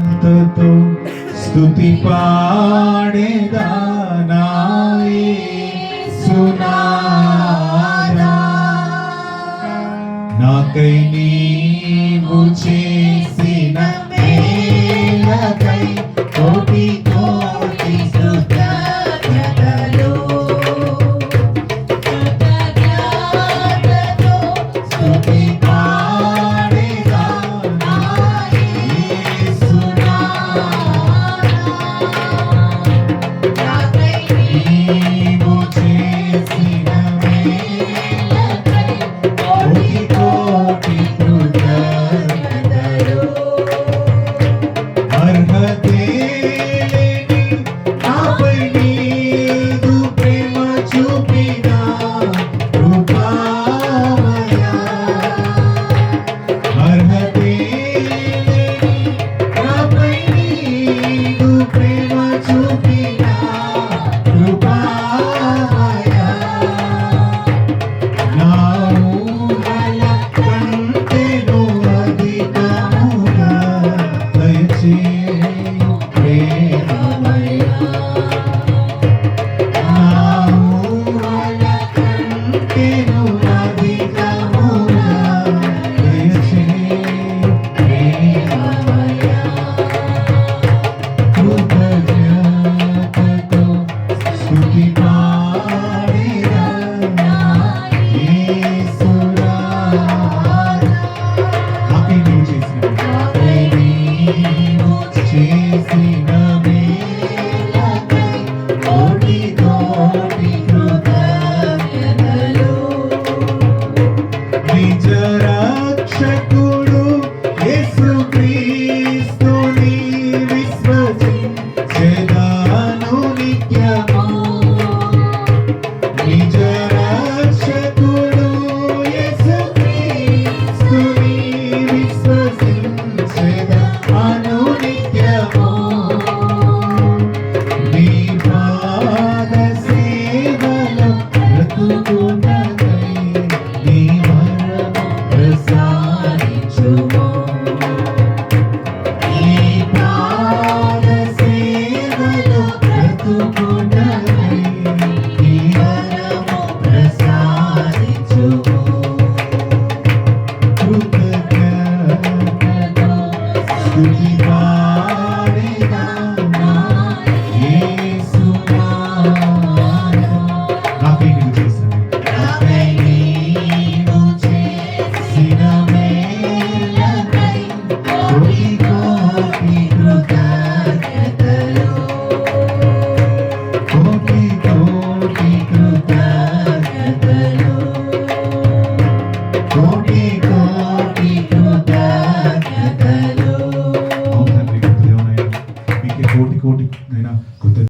తో స్తుతి పాడేదా నా యేసునాథా, నాకై నీవు చేసిన మేలకై కోటి కోటి కృతజ్ఞతలు. స్తుతి పాడేదా నా నీవు చేసిన మేలకై కోటి కోటి కృతజ్ఞతలు. అర్హతే లేని నాపై నీదు ప్రేమ చూపిన కృపామయా, అర్హతే లేని నాపై నీదు ప్రేమ చూపిన కృపామయా, నా ఊహల కంటెను అధికముగా దయచేయు ప్రేమమయా, నా ఊహల కంటెను అధికముగా దయచేయు ప్రేమమయా. కృతజ్ఞతతో స్తుతి పాడేదా నా యేసునాథా, నాకై నీవు చేసిన